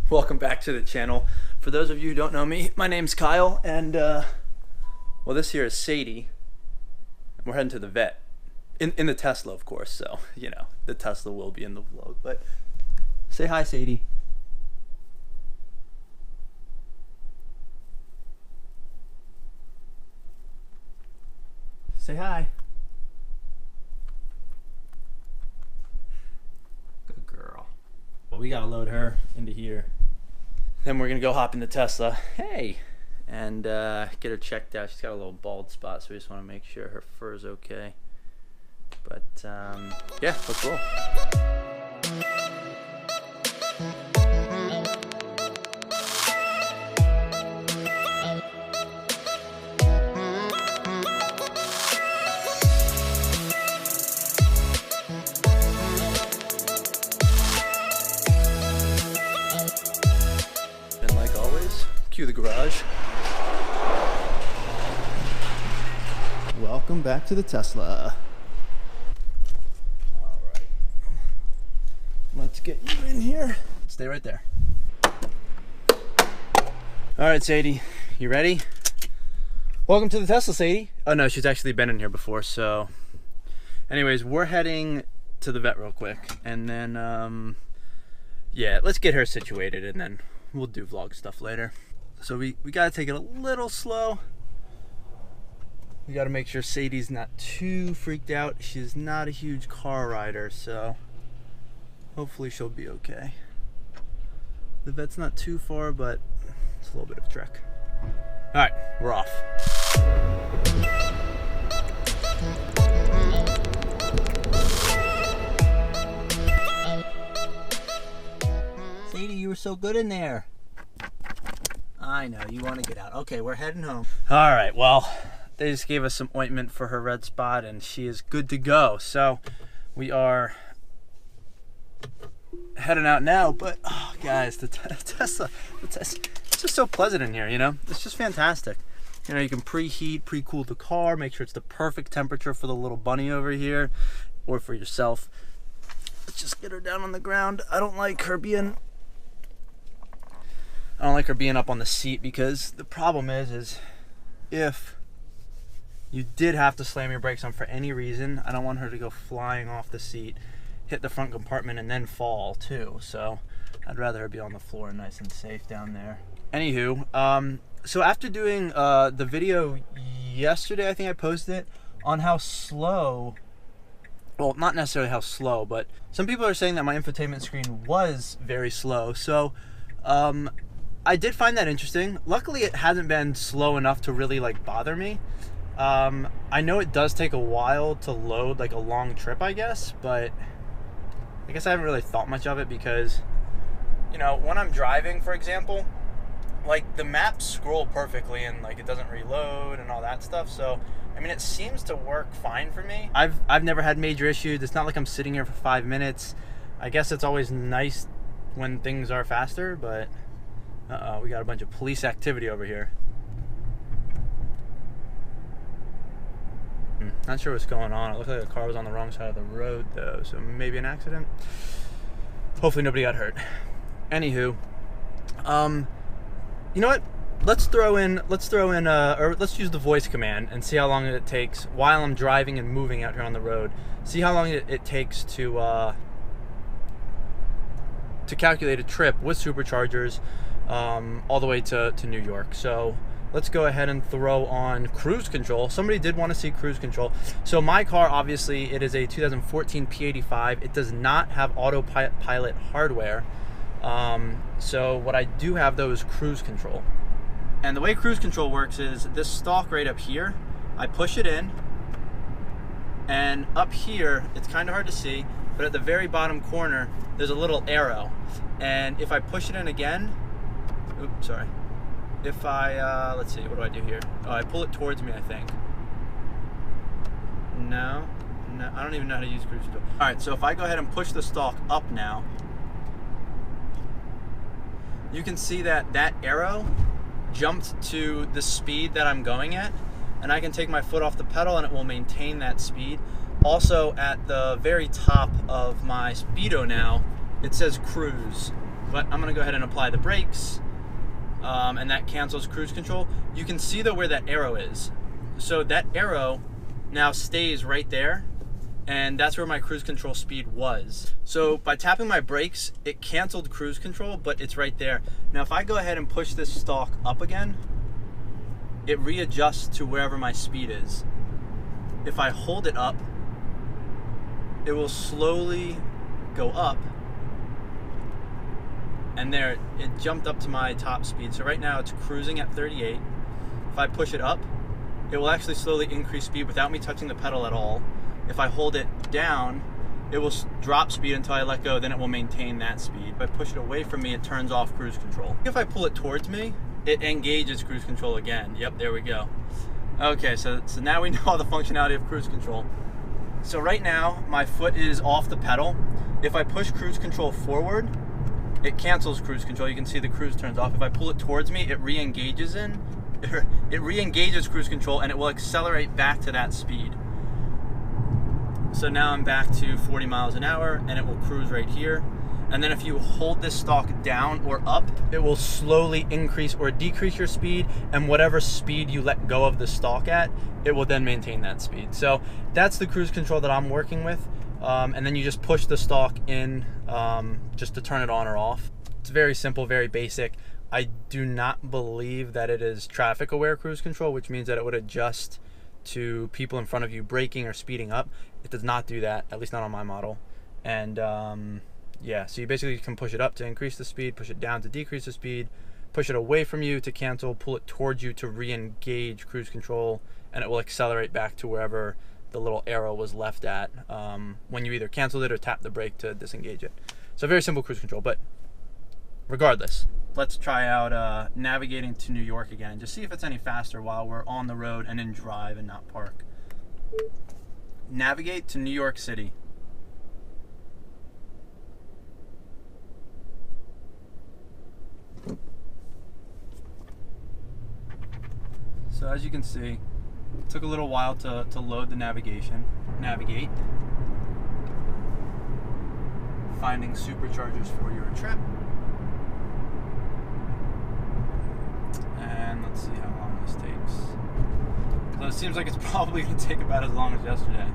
Welcome back to the channel. For those of you who don't know me, my name's Kyle, and well, this here is Sadie. We're heading to the vet in the Tesla, of course. So you know the Tesla will be in the vlog. But say hi, Sadie. Say hi. Good girl. Well, we gotta load her into here. Then we're gonna go hop in the Tesla. Hey, and get her checked out. She's got a little bald spot, so we just want to make sure her fur is okay. But yeah, let's roll. Cue the garage. Welcome back to the Tesla. All right. Let's get you in here. Stay right there. All right, Sadie, you ready? Welcome to the Tesla, Sadie. Oh no, she's actually been in here before, so. Anyways, we're heading to the vet real quick, and then, yeah, let's get her situated, and then we'll do vlog stuff later. So we gotta take it a little slow. We gotta make sure Sadie's not too freaked out. She's not a huge car rider, so hopefully she'll be okay. The vet's not too far, but it's a little bit of a trek. All right, we're off. Sadie, you were so good in there. I know, you want to get out. Okay, we're heading home. All right, well, they just gave us some ointment for her red spot, and she is good to go. So we are heading out now, but, oh, guys, the Tesla, it's just so pleasant in here, you know? It's just fantastic. You know, you can preheat, pre-cool the car, make sure it's the perfect temperature for the little bunny over here, or for yourself. Let's just get her down on the ground. I don't like her being up on the seat, because the problem is if you did have to slam your brakes on for any reason, I don't want her to go flying off the seat, hit the front compartment, and then fall too. So I'd rather her be on the floor nice and safe down there. Anywho, so after doing the video yesterday, I think I posted it, on how slow, well, not necessarily how slow, but some people are saying that my infotainment screen was very slow. So I did find that interesting. Luckily, it hasn't been slow enough to really like bother me. I know it does take a while to load, like a long trip, I guess, but I guess I haven't really thought much of it because, you know, when I'm driving, for example, like the maps scroll perfectly and like it doesn't reload and all that stuff. So, I mean, it seems to work fine for me. I've never had major issues. It's not like I'm sitting here for 5 minutes. I guess it's always nice when things are faster, but uh-oh, we got a bunch of police activity over here. Not sure what's going on. It looked like the car was on the wrong side of the road, though, so maybe an accident. Hopefully nobody got hurt. Anywho, you know what? Let's use the voice command and see how long it takes while I'm driving and moving out here on the road. See how long it takes to calculate a trip with superchargers all the way to New York. So let's go ahead and throw on cruise control. Somebody did want to see cruise control. So my car, obviously, it is a 2014 P85. It does not have autopilot hardware. So what I do have, though, is cruise control. And the way cruise control works is this stalk right up here, I push it in, and up here, it's kind of hard to see, but at the very bottom corner, there's a little arrow. And if I push it in again, oops, sorry. If I, let's see, what do I do here? Oh, I pull it towards me, I think. No, I don't even know how to use cruise control. All right, so if I go ahead and push the stalk up now, you can see that that arrow jumped to the speed that I'm going at, and I can take my foot off the pedal and it will maintain that speed. Also, at the very top of my speedo now, it says cruise. But I'm gonna go ahead and apply the brakes, and that cancels cruise control. You can see though where that arrow is. So that arrow now stays right there, and that's where my cruise control speed was. So by tapping my brakes, it canceled cruise control, but it's right there. Now if I go ahead and push this stalk up again, it readjusts to wherever my speed is. If I hold it up, it will slowly go up, and there, it jumped up to my top speed. So right now it's cruising at 38. If I push it up, it will actually slowly increase speed without me touching the pedal at all. If I hold it down, it will drop speed until I let go, then it will maintain that speed. If I push it away from me, it turns off cruise control. If I pull it towards me, it engages cruise control again. Yep, there we go. Okay, so now we know all the functionality of cruise control. So right now, my foot is off the pedal. If I push cruise control forward, it cancels cruise control. You can see the cruise turns off. If I pull it towards me, it re-engages cruise control, and it will accelerate back to that speed. So now I'm back to 40 miles an hour, and it will cruise right here. And then if you hold this stalk down or up, it will slowly increase or decrease your speed, and whatever speed you let go of the stalk at, it will then maintain that speed. So that's the cruise control that I'm working with. And then you just push the stalk in just to turn it on or off. It's very simple, very basic. I do not believe that it is traffic aware cruise control, which means that it would adjust to people in front of you braking or speeding up. It does not do that, at least not on my model. And yeah, so you basically can push it up to increase the speed, push it down to decrease the speed, push it away from you to cancel, pull it towards you to re-engage cruise control, and it will accelerate back to wherever the little arrow was left at when you either canceled it or tapped the brake to disengage it. So very simple cruise control, but regardless, let's try out navigating to New York again and just see if it's any faster while we're on the road and in drive and not park. Navigate to New York City. So as you can see, it took a little while to load the navigation. Navigate. Finding superchargers for your trip. And let's see how long this takes. So it seems like it's probably going to take about as long as yesterday.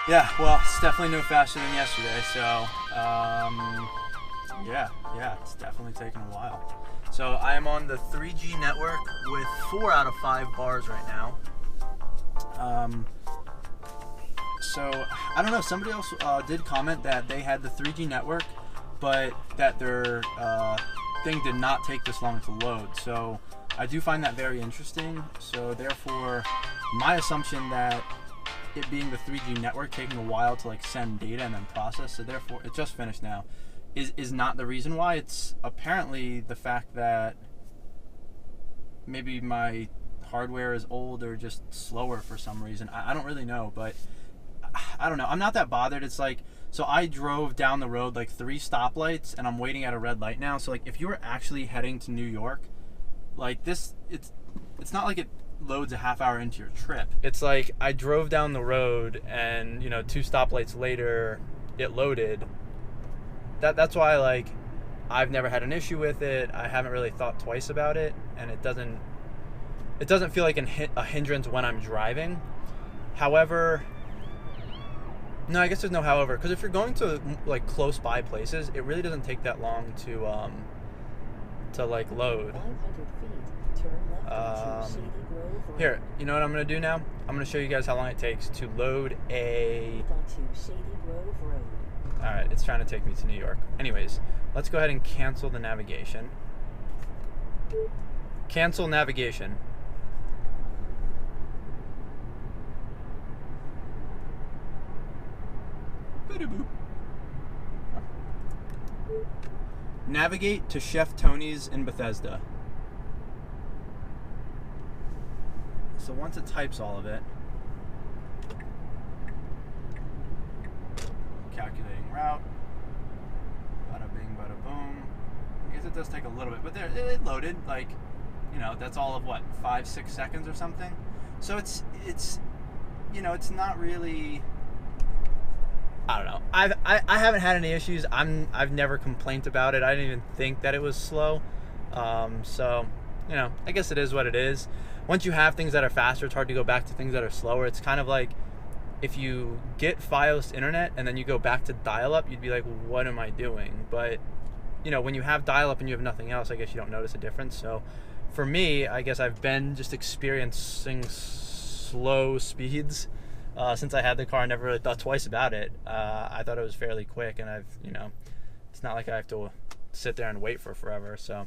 Yeah, well, it's definitely no faster than yesterday, so yeah, it's definitely taken a while. So I am on the 3G network with 4 out of 5 bars right now. So I don't know, somebody else did comment that they had the 3G network, but that their thing did not take this long to load. So I do find that very interesting. So therefore, my assumption that it being the 3G network taking a while to like send data and then process, so therefore it just finished now, is not the reason why. It's apparently the fact that maybe my hardware is old or just slower for some reason. I don't really know, but I don't know. I'm not that bothered. It's like, so I drove down the road like 3 stoplights and I'm waiting at a red light now. So like if you were actually heading to New York, like this, it's not like it loads a half hour into your trip. It's like I drove down the road and 2 stoplights later it loaded. That's why like I've never had an issue with it. I haven't really thought twice about it, and it doesn't feel like a hindrance when I'm driving. However, no, I guess there's no however, because if you're going to like close by places, it really doesn't take that long to like load. 500 feet, turn left onto Sadie Arrives. Here, you know what I'm going to do now? I'm going to show you guys how long it takes to load a... Onto Sadie Grove Road. Alright, it's trying to take me to New York. Anyways, let's go ahead and cancel the navigation. Cancel navigation. Navigate to Chef Tony's in Bethesda. So once it types all of it, calculating route, bada bing, bada boom. I guess it does take a little bit, but there it loaded, like, that's all of what, 5-6 seconds or something. So it's you know, it's not really. I don't know. I haven't had any issues. I've never complained about it. I didn't even think that it was slow. So, you know, I guess it is what it is. Once you have things that are faster, it's hard to go back to things that are slower. It's kind of like if you get Fios internet and then you go back to dial-up, you'd be like, what am I doing? But, you know, when you have dial-up and you have nothing else, I guess you don't notice a difference. So for me, I guess I've been just experiencing slow speeds. Since I had the car, I never really thought twice about it. I thought it was fairly quick, and you know, it's not like I have to sit there and wait for forever. So,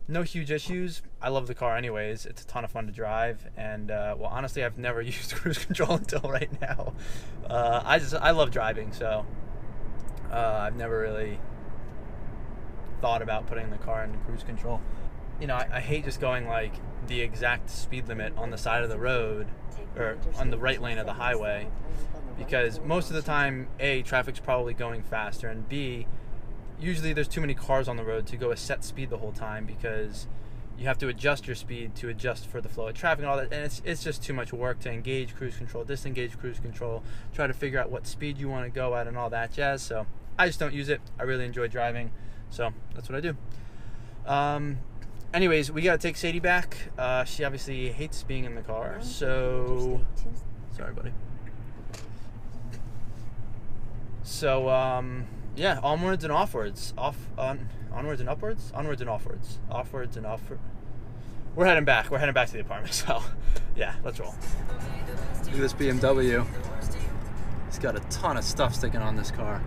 no huge issues. I love the car anyways. It's a ton of fun to drive, and well, honestly, I've never used cruise control until right now. I love driving, so I've never really thought about putting the car into cruise control. You know, I hate just going like the exact speed limit on the side of the road or on the right lane of the highway, because most of the time, A, traffic's probably going faster, and B, usually there's too many cars on the road to go a set speed the whole time, because you have to adjust your speed to adjust for the flow of traffic and all that, and it's just too much work to engage cruise control, disengage cruise control, try to figure out what speed you want to go at and all that jazz. So I just don't use it. I really enjoy driving, so that's what I do. Anyways, we gotta take Sadie back. She obviously hates being in the car, so sorry, buddy. So yeah, onwards and offwards, onwards and upwards, onwards and offwards, offwards and offwards. We're heading back. We're heading back to the apartment. So yeah, let's roll. Look at this BMW. It's got a ton of stuff sticking on this car.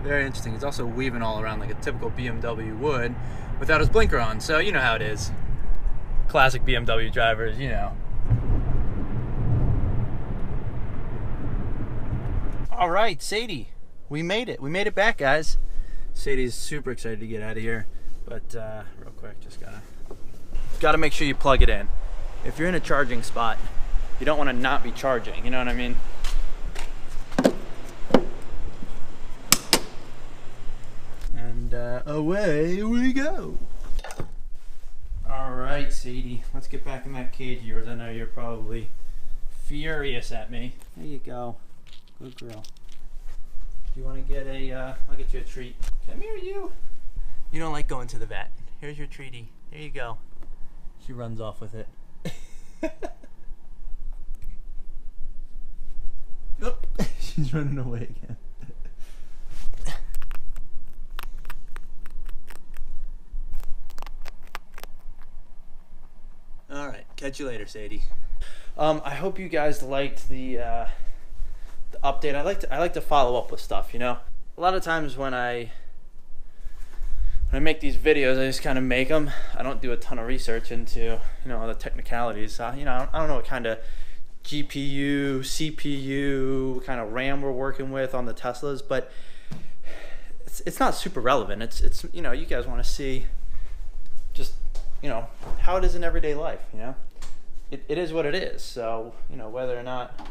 Very interesting. It's also weaving all around like a typical BMW would without his blinker on. So you know how it is. Classic BMW drivers, you know. All right, Sadie. We made it. We made it back, guys. Sadie's super excited to get out of here. But real quick, just gotta make sure you plug it in. If you're in a charging spot, you don't want to not be charging. You know what I mean? Away we go. All right, Sadie, let's get back in that cage of yours. I know you're probably furious at me. There you go. Good girl. Do you want to get I'll get you a treat. Come here, you. You don't like going to the vet. Here's your treaty. There you go. She runs off with it. Oop. She's running away again. All right, catch you later, Sadie. I hope you guys liked the update. I like to follow up with stuff, you know. A lot of times when I make these videos, I just kind of make them. I don't do a ton of research into, you know, all the technicalities. You know, I don't know what kind of GPU, CPU, what kind of RAM we're working with on the Teslas, but it's not super relevant. It's you know, you guys want to see just, you know, how it is in everyday life, you know. It is what it is. So, you know, whether or not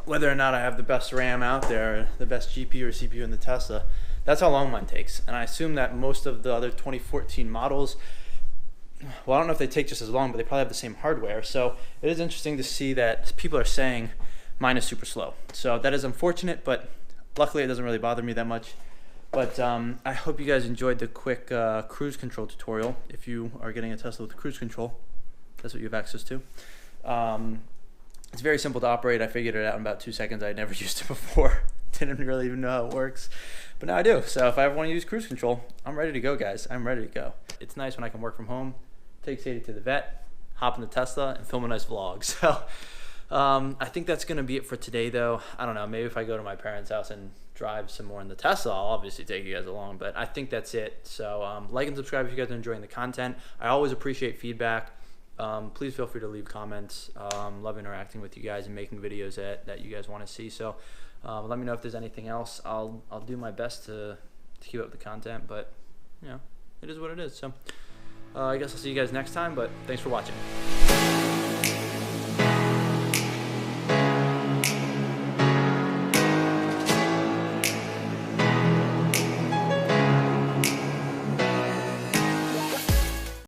I have the best RAM out there, the best GPU or CPU in the Tesla, that's how long mine takes. And I assume that most of the other 2014 models, well, I don't know if they take just as long, but they probably have the same hardware. So it is interesting to see that people are saying mine is super slow. So that is unfortunate, but luckily it doesn't really bother me that much. But I hope you guys enjoyed the quick cruise control tutorial. If you are getting a Tesla with cruise control, that's what you have access to. It's very simple to operate. I figured it out in about 2 seconds. I'd never used it before. Didn't really even know how it works. But now I do. So if I ever want to use cruise control, I'm ready to go, guys. I'm ready to go. It's nice when I can work from home, take Sadie to the vet, hop in the Tesla, and film a nice vlog. So I think that's going to be it for today, though. I don't know. Maybe if I go to my parents' house and drive some more in the Tesla, I'll obviously take you guys along. But I think that's it. So like and subscribe if you guys are enjoying the content. I always appreciate feedback. Please feel free to leave comments. Love interacting with you guys and making videos that you guys want to see. So let me know if there's anything else. I'll do my best to keep up the content, but you know, it is what it is. So I guess I'll see you guys next time, but thanks for watching.